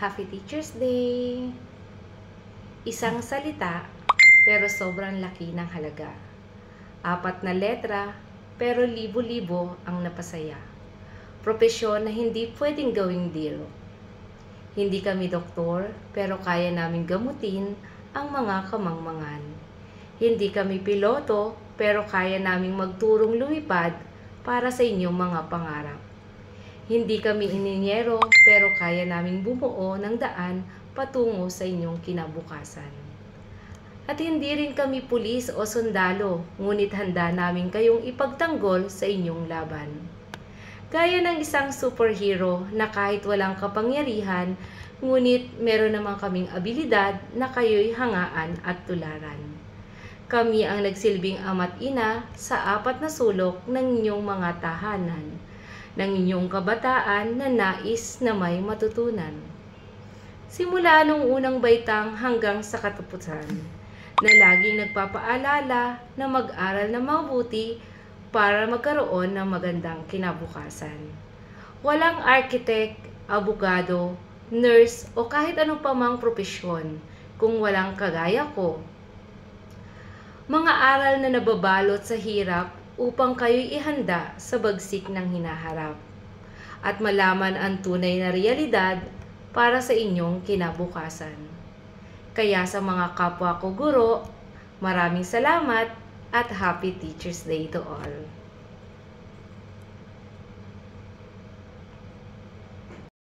Happy Teacher's Day! Isang salita, pero sobrang laki ng halaga. 4 na letra, pero libo-libo ang napasaya. Propesyon na hindi pwedeng gawing deal. Hindi kami doktor, pero kaya naming gamutin ang mga kamangmangan. Hindi kami piloto, pero kaya naming magturong lumipad para sa inyong mga pangarap. Hindi kami ininyero, pero kaya naming bumuo ng daan patungo sa inyong kinabukasan. At hindi rin kami pulis o sundalo, ngunit handa namin kayong ipagtanggol sa inyong laban. Gaya ng isang superhero na kahit walang kapangyarihan, ngunit meron naman kaming abilidad na kayo'y hangaan at tularan. Kami ang nagsilbing ama't ina sa 4 na sulok ng inyong mga tahanan, ng inyong kabataan na nais na may matutunan. Simula nung unang baitang hanggang sa katapusan, na laging nagpapaalala na mag-aral na mabuti para magkaroon ng magandang kinabukasan. Walang architect, abogado, nurse o kahit anong pamang propesyon kung walang kagaya ko. Mga aral na nababalot sa hirap upang kayo'y ihanda sa bagsik ng hinaharap at malaman ang tunay na realidad para sa inyong kinabukasan. Kaya sa mga kapwa ko guro, maraming salamat at Happy Teacher's Day to all.